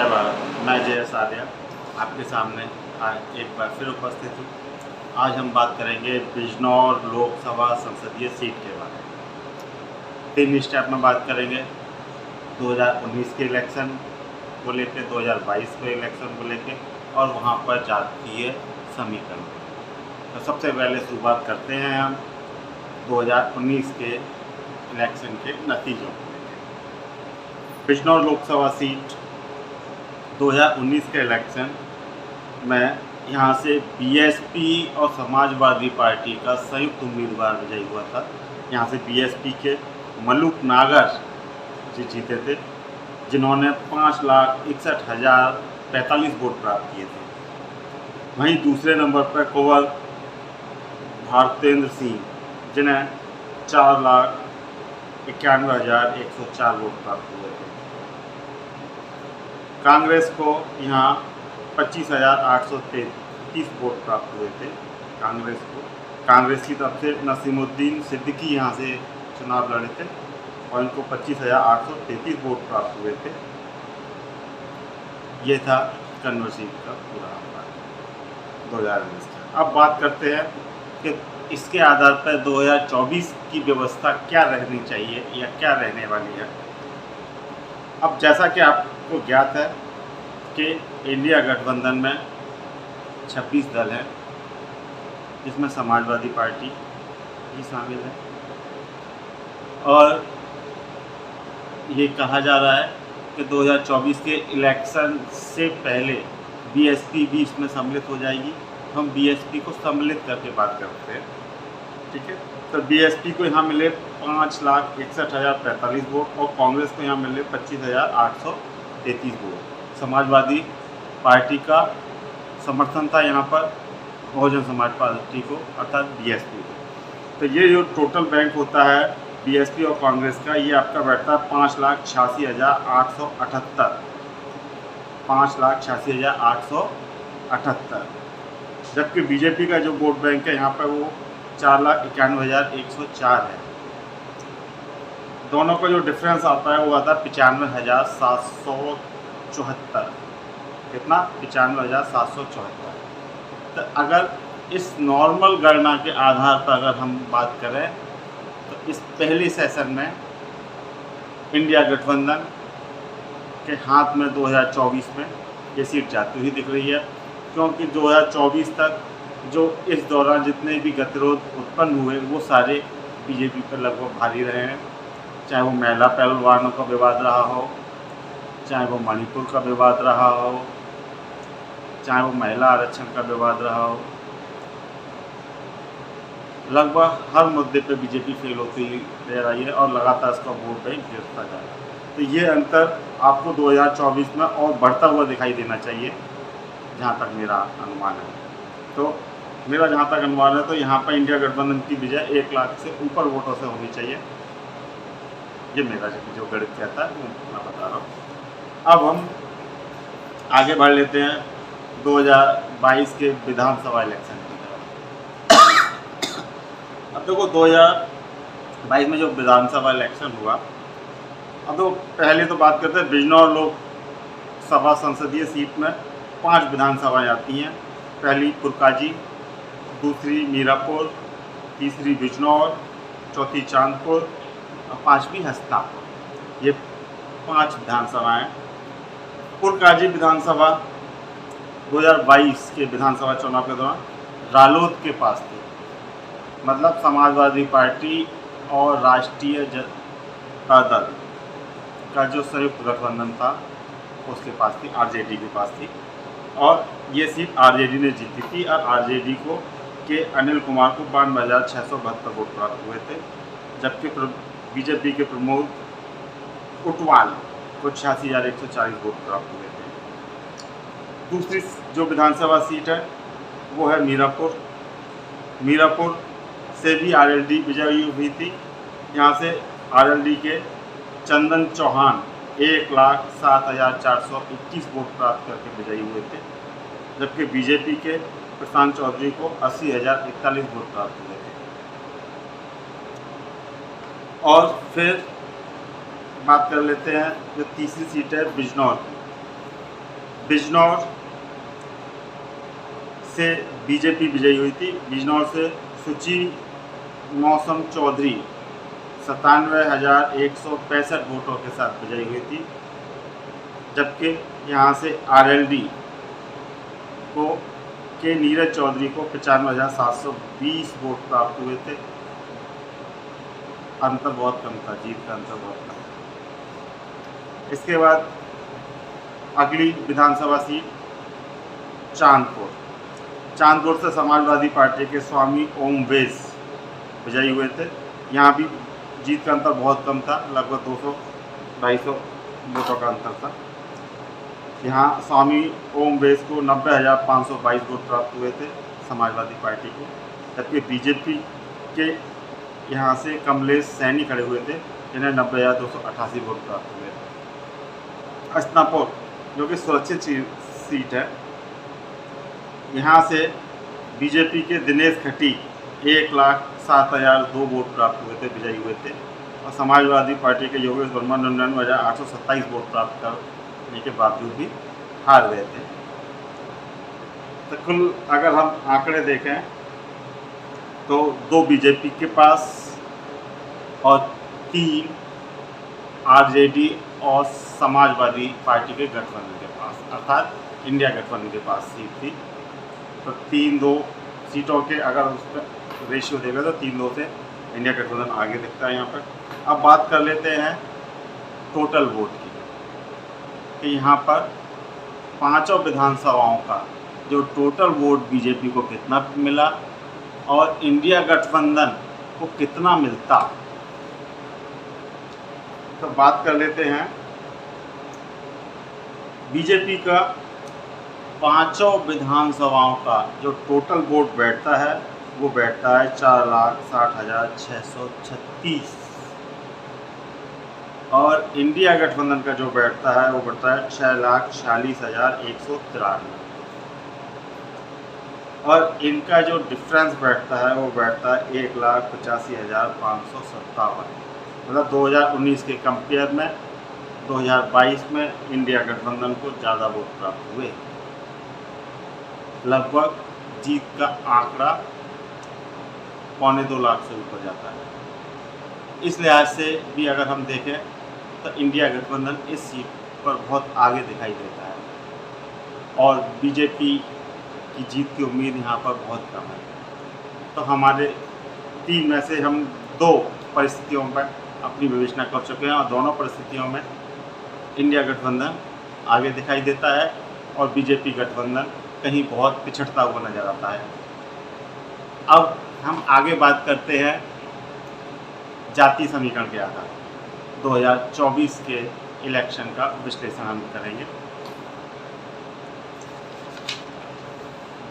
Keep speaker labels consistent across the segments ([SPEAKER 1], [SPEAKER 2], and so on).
[SPEAKER 1] जय भारत। मैं जयेश आर्या आपके सामने आज एक बार फिर उपस्थित हूँ। आज हम बात करेंगे बिजनौर लोकसभा संसदीय सीट के बारे में। 3 स्टेप में बात करेंगे, 2019 के इलेक्शन को लेकर, 2022 के इलेक्शन को लेकर और वहाँ पर जातीय समीकरण। तो सबसे पहले शुरुआत करते हैं हम 2019 के इलेक्शन के नतीजों को लेकर। बिजनौर लोकसभा सीट 2019 के इलेक्शन में यहाँ से बीएसपी और समाजवादी पार्टी का संयुक्त उम्मीदवार विजयी हुआ था। यहाँ से बीएसपी के मलूक नागर जी जीते थे, जिन्होंने 5,61,045 वोट प्राप्त किए थे। वहीं दूसरे नंबर पर कुंवर भारतेंद्र सिंह, जिन्हें 4,91,104 वोट प्राप्त हुए थे। कांग्रेस को यहाँ 25,833 वोट प्राप्त हुए थे। कांग्रेस की तरफ से नसीमुद्दीन सिद्दीकी यहाँ से चुनाव लड़े थे और इनको 25,833 वोट प्राप्त हुए थे। ये था कन्वर सीट का पूरा 2019 का। अब बात करते हैं कि इसके आधार पर 2024 की व्यवस्था क्या रहनी चाहिए या क्या रहने वाली है। अब जैसा कि आपको ज्ञात है कि इंडिया गठबंधन में 26 दल हैं, जिसमें समाजवादी पार्टी भी शामिल है और ये कहा जा रहा है कि 2024 के इलेक्शन से पहले बीएसपी भी इसमें सम्मिलित हो जाएगी। हम बीएसपी को सम्मिलित करके बात करते हैं, ठीक है। तो बीएसपी को यहाँ मिले 5,61,045 वोट और कांग्रेस को यहाँ मिले 25,833 वोट। समाजवादी पार्टी का समर्थन था यहाँ पर बहुजन समाज पार्टी को, अर्थात बीएसपी को। तो ये जो टोटल बैंक होता है बीएसपी और कांग्रेस का, ये आपका बैठता है 5,86,878, 5,86,878। जबकि बीजेपी का जो वोट बैंक है यहाँ पर वो 4,91,104 है। दोनों का जो डिफरेंस आता है वो आता है 95,774। कितना? 95,774। तो अगर इस नॉर्मल गणना के आधार पर अगर हम बात करें तो इस पहले सेशन में इंडिया गठबंधन के हाथ में 2024 में ये सीट जाती हुई दिख रही है, क्योंकि 2024 तक जो इस दौरान जितने भी गतिरोध उत्पन्न हुए वो सारे बीजेपी पर लगभग भारी रहे हैं। चाहे वो महिला पहलवानों का विवाद रहा हो, चाहे वो मणिपुर का विवाद रहा हो, चाहे वो महिला आरक्षण का विवाद रहा हो, लगभग हर मुद्दे पे बीजेपी फेल होती रह रही है और लगातार इसका वोट बैंक गिरता जा रहा है। तो ये अंतर आपको 2024 में और बढ़ता हुआ दिखाई देना चाहिए, जहाँ तक मेरा अनुमान है। तो मेरा जहाँ तक अनुमान है तो यहाँ पर इंडिया गठबंधन की विजय 1 लाख से ऊपर वोटों से होनी चाहिए। ये मेरा जो गणित कहता है वो मैं बता रहा हूँ। अब हम आगे बढ़ लेते हैं 2022 के विधानसभा इलेक्शन की तरफ। अब देखो 2022 में जो विधानसभा इलेक्शन हुआ, अब तो पहले तो बात करते हैं बिजनौर लोकसभा संसदीय सीट में 5 विधानसभाएँ आती हैं। पहली पुरकाजी, दूसरी मीरापुर, तीसरी बिजनौर, चौथी चांदपुर और 5वीं हस्तिनापुर। ये 5 विधानसभाएँ। पुरकाजी विधानसभा 2022 के विधानसभा चुनाव के दौरान रालोद के पास थी, मतलब समाजवादी पार्टी और राष्ट्रीय जनता दल का जो संयुक्त गठबंधन था उसके पास थी, आरजेडी के पास थी और ये सीट आरजेडी ने जीती थी और आरजेडी को के अनिल कुमार को 52,672 वोट प्राप्त हुए थे। जबकि बीजेपी के प्रमोद उटवाल को 86,140 वोट प्राप्त हुए थे। दूसरी जो विधानसभा सीट है वो है मीरापुर से भी आरएलडी विजयी हुई थी। यहाँ से आरएलडी के चंदन चौहान 1,07,421 वोट प्राप्त करके विजयी हुए थे। जबकि बीजेपी के प्रशांत चौधरी को 80,041 वोट प्राप्त हुए थे। और फिर बात कर लेते हैं जो तीसरी सीट है बिजनौर की। बिजनौर से बीजेपी विजयी हुई थी। बिजनौर से सुची मौसम चौधरी 97,165 वोटों के साथ विजयी हुई थी, जबकि यहाँ से आरएलडी को के नीरज चौधरी को 95,720 वोट प्राप्त हुए थे। अंतर बहुत कम था, जीत का अंतर बहुत कम था। इसके बाद अगली विधानसभा सीट चांदपुर से समाजवादी पार्टी के स्वामी ओम वेस विजयी हुए थे। यहाँ भी जीत का अंतर बहुत कम था, लगभग 200-250 वोटों का अंतर था। यहाँ स्वामी ओम वेस को 90,522 वोट प्राप्त हुए थे समाजवादी पार्टी को, जबकि बीजेपी के यहाँ से कमलेश सैनी खड़े हुए थे, जिन्हें 90,288 वोट प्राप्त हुए थे। हस्तिनापुर जो कि सुरक्षित सीट है, यहाँ से बीजेपी के दिनेश खटी 1,07,002 वोट प्राप्त हुए थे, विजयी हुए थे, और समाजवादी पार्टी के योगेश वर्मा 99,827 वोट प्राप्त करने के बावजूद भी हार गए थे। तो कुल अगर हम आंकड़े देखें तो 2 बीजेपी के पास और 3 आरजेडी और समाजवादी पार्टी के गठबंधन के पास, अर्थात इंडिया गठबंधन के पास सीट थी। तो 3-2 सीटों के अगर उस पर रेशियो देगा तो 3-2 से इंडिया गठबंधन आगे दिखता है यहाँ पर। अब बात कर लेते हैं टोटल वोट की, कि यहाँ पर 5 विधानसभाओं का जो टोटल वोट बीजेपी को कितना मिला और इंडिया गठबंधन को कितना मिलता। तो बात कर लेते हैं बीजेपी का 5 विधानसभाओं का जो टोटल वोट बैठता है वो बैठता है 4,60,636, और इंडिया गठबंधन का जो बैठता है वो बैठता है 6,46,193, और इनका जो डिफरेंस बैठता है वो बैठता है 1,85,557। मतलब 2019 के कंपेयर में 2022 में इंडिया गठबंधन को ज़्यादा वोट प्राप्त हुए। लगभग जीत का आंकड़ा 2.25 लाख से ऊपर जाता है। इस लिहाज से भी अगर हम देखें तो इंडिया गठबंधन इस सीट पर बहुत आगे दिखाई देता है, और बीजेपी की जीत की उम्मीद यहाँ पर बहुत कम है। तो हमारे 3 में से हम 2 परिस्थितियों पर अपनी विवेचना कर चुके हैं, और दोनों परिस्थितियों में इंडिया गठबंधन आगे दिखाई देता है और बीजेपी गठबंधन कहीं बहुत पिछड़ता हुआ नजर आता है। अब हम आगे बात करते हैं जातीय समीकरण के आधार 2024 के इलेक्शन का विश्लेषण हम करेंगे।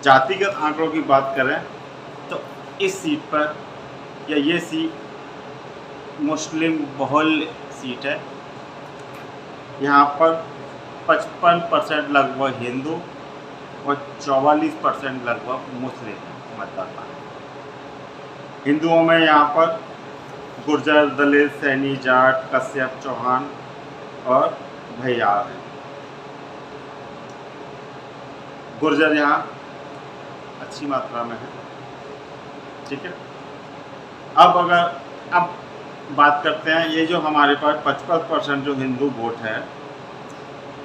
[SPEAKER 1] जातिगत आंकड़ों की बात करें तो इस सीट पर, या ये सीट मुस्लिम बहुल सीट है, यहाँ पर 55% लगभग हिंदू और 44% लगभग मुस्लिम मतदाता हैं। हिंदुओं में यहाँ पर गुर्जर, दलित, सैनी, जाट, कश्यप, चौहान और भैयार हैं। गुर्जर यहाँ अच्छी मात्रा में है, ठीक है। अब बात करते हैं, ये जो हमारे पास 55% जो हिंदू वोट है,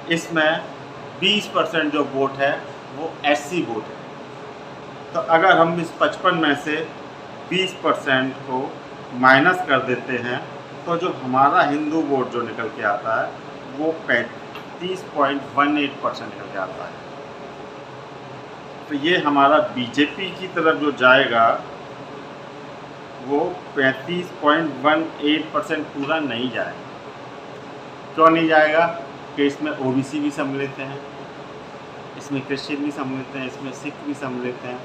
[SPEAKER 1] इसमें 20% जो वोट है वो एससी वोट है। तो अगर हम इस 55 में से 20% को माइनस कर देते हैं तो जो हमारा हिंदू वोट जो निकल के आता है वो 35.18% निकल के आता है। तो ये हमारा बीजेपी की तरफ जो जाएगा वो 35.18% पूरा नहीं जाएगा। क्यों नहीं जाएगा? कि इसमें ओबीसी भी सम्मिलित हैं, इसमें क्रिश्चियन भी सम्मिलित हैं, इसमें सिख भी सम्मिलित हैं,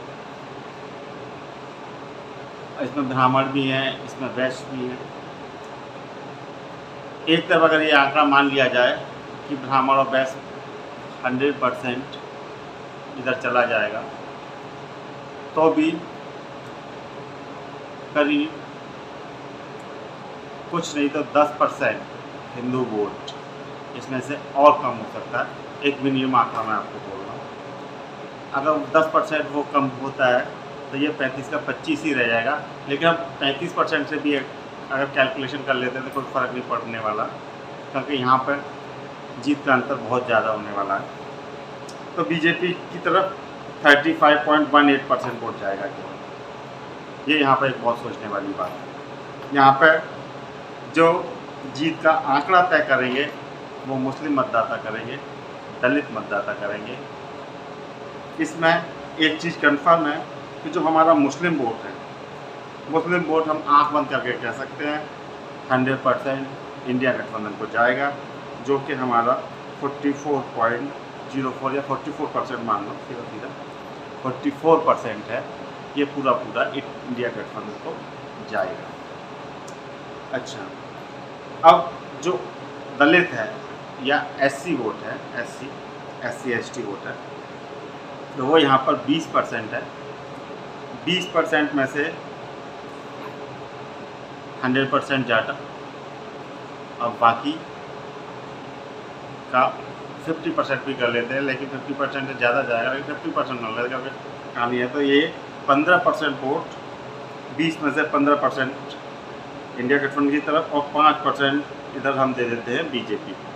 [SPEAKER 1] इसमें ब्राह्मण भी हैं, इसमें वैश्य भी हैं। एक तरफ अगर ये आंकड़ा मान लिया जाए कि ब्राह्मण और वैश्य 100% इधर चला जाएगा, तो भी करीब कुछ नहीं तो 10% हिंदू वोट इसमें से और कम हो सकता है। एक मिनिमम आंकड़ा मैं आपको बोल रहा हूँ। अगर 10% वो कम होता है तो ये 35 का 25 ही रह जाएगा, लेकिन हम 35% से भी अगर कैलकुलेशन कर लेते हैं तो कोई फ़र्क नहीं पड़ने वाला, क्योंकि यहाँ पर जीत का अंतर बहुत ज़्यादा होने वाला है। तो बीजेपी की तरफ 35.18% वोट जाएगा केवल। ये यहाँ पर एक बहुत सोचने वाली बात है। यहाँ पर जो जीत का आंकड़ा तय करेंगे वो मुस्लिम मतदाता करेंगे, दलित मतदाता करेंगे। इसमें एक चीज़ कन्फर्म है कि जो हमारा मुस्लिम वोट है, मुस्लिम वोट हम आँख बंद करके कह सकते हैं 100% इंडिया गठबंधन को जाएगा, जो कि हमारा 44.04 या 44% मान लो, सीधा 44% है। ये पूरा इंडिया गठबंधन को जाएगा। अच्छा, अब जो दलित है या एससी वोट है, एससी एसटी वोट है, तो वो यहाँ पर 20% है। 20% में से 100% जाटा, अब बाकी का 50% भी कर लेते हैं, लेकिन 50% से ज़्यादा जाएगा, लेकिन 50% न लगेगा कहानी है। तो ये 15% वोट, 20 में से 15% इंडिया गठबंधन की तरफ और 5% इधर हम दे देते हैं बीजेपी को।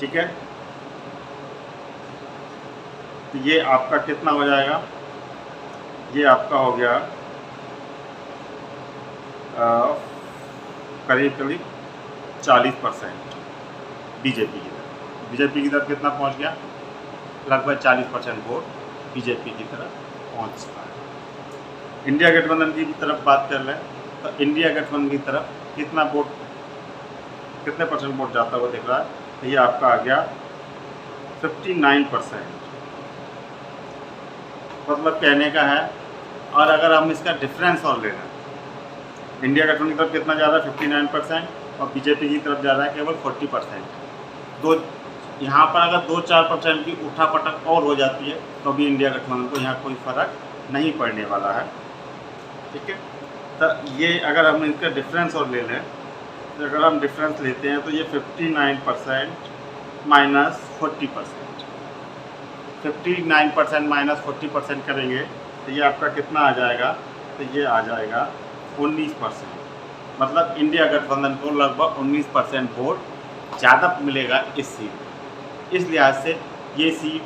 [SPEAKER 1] ठीक है, तो ये आपका कितना हो जाएगा? ये आपका हो गया करीब 40% बीजेपी की तरफ। बीजेपी की तरफ कितना पहुंच गया? लगभग 40% वोट बीजेपी की तरफ पहुंच चुका है। इंडिया गठबंधन की तरफ बात कर लें तो इंडिया गठबंधन की तरफ कितना वोट, कितने परसेंट वोट जाता हुआ दिख रहा है? तो ये आपका आ गया 59%, मतलब कहने का है। और अगर हम इसका डिफरेंस और ले लें, इंडिया गठबंधन की तरफ कितना जा रहा है? 59% और बीजेपी की तरफ जा रहा है केवल 40%। दो यहाँ पर अगर 2-4% की उठापटक और हो जाती है तो भी इंडिया गठबंधन को यहाँ कोई फ़र्क नहीं पड़ने वाला है। ठीक है, तो ये अगर हम इसका डिफरेंस और ले लें, तो अगर हम डिफरेंस लेते हैं तो ये 59% माइनस 40%, 59% माइनस 40% करेंगे तो ये आपका कितना आ जाएगा? तो ये आ जाएगा 19%। मतलब इंडिया गठबंधन को लगभग 19% वोट ज़्यादा मिलेगा इस सीट। इस लिहाज से ये सीट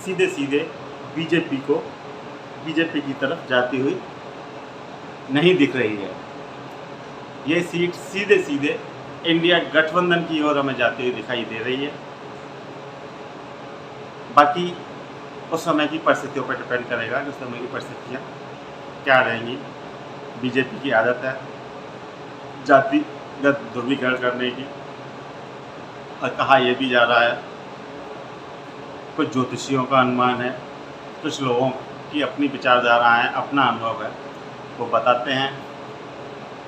[SPEAKER 1] सीधे सीधे बीजेपी की तरफ जाती हुई नहीं दिख रही है। ये सीट सीधे सीधे इंडिया गठबंधन की ओर हमें जाती हुई दिखाई दे रही है। बाकी उस समय की परिस्थितियों पर डिपेंड करेगा कि उस समय की परिस्थितियाँ क्या रहेंगी। बीजेपी की आदत है जातिगत ध्रुवीकरण करने की, और कहा यह भी जा रहा है, कुछ ज्योतिषियों का अनुमान है, कुछ लोगों की अपनी विचारधारा है, अपना अनुभव है, वो बताते हैं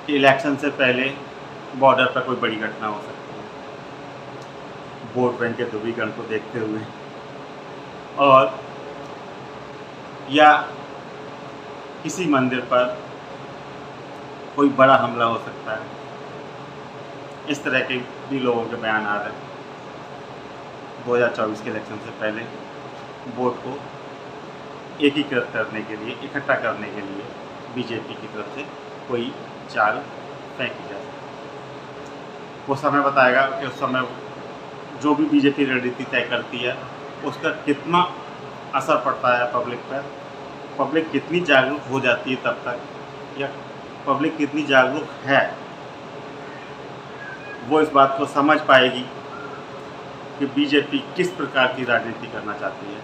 [SPEAKER 1] कि इलेक्शन से पहले बॉर्डर पर कोई बड़ी घटना हो सकती है वोट बैंक के ध्रुवीकरण को देखते हुए, और या किसी मंदिर पर कोई बड़ा हमला हो सकता है। इस तरह के भी लोगों के बयान आ रहे हैं। 2024 के इलेक्शन से पहले वोट को एकीकृत करने के लिए, इकट्ठा करने के लिए बीजेपी की तरफ से कोई चाल फेंकी जा सकती है। वो समय बताएगा कि उस समय जो भी बीजेपी रणनीति तय करती है उसका कितना असर पड़ता है पब्लिक पर, पब्लिक कितनी जागरूक हो जाती है तब तक, या पब्लिक कितनी जागरूक है, वो इस बात को समझ पाएगी कि बीजेपी किस प्रकार की राजनीति करना चाहती है,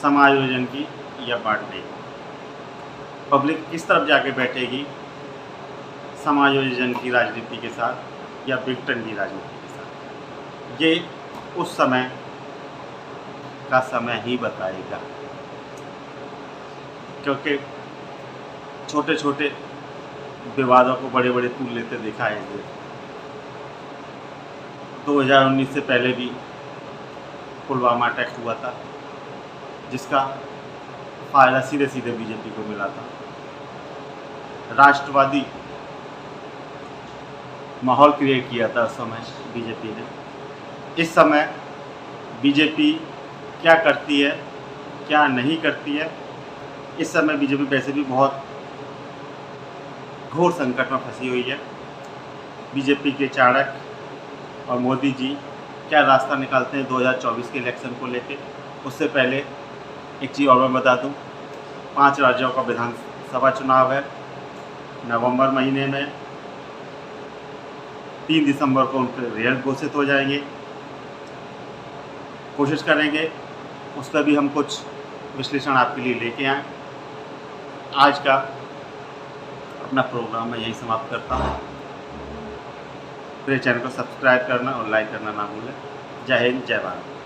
[SPEAKER 1] समायोजन की या बांटने की। पब्लिक किस तरफ जाके बैठेगी, समायोजन की राजनीति के साथ या विघटन की राजनीति के साथ, ये उस समय का समय ही बताएगा। क्योंकि छोटे छोटे विवादों को बड़े बड़े तूल लेते देखा है। 2019 से पहले भी पुलवामा अटैक हुआ था, जिसका फ़ायदा सीधे सीधे बीजेपी को मिला था। राष्ट्रवादी माहौल क्रिएट किया था उस समय बीजेपी ने। इस समय बीजेपी क्या करती है, क्या नहीं करती है, इस समय बीजेपी वैसे भी बहुत घोर संकट में फंसी हुई है। बीजेपी के चाणक्य और मोदी जी क्या रास्ता निकालते हैं 2024 के इलेक्शन को लेके। उससे पहले एक चीज़ और मैं बता दूं, 5 राज्यों का विधानसभा चुनाव है नवंबर महीने में। 3 दिसंबर को उनके रिजल्ट घोषित हो जाएंगे। कोशिश करेंगे उस पर भी हम कुछ विश्लेषण आपके लिए लेके आएँ। आज का अपना प्रोग्राम मैं यही समाप्त करता हूँ। मेरे चैनल को सब्सक्राइब करना और लाइक करना ना भूलें। जय हिंद, जय भारत।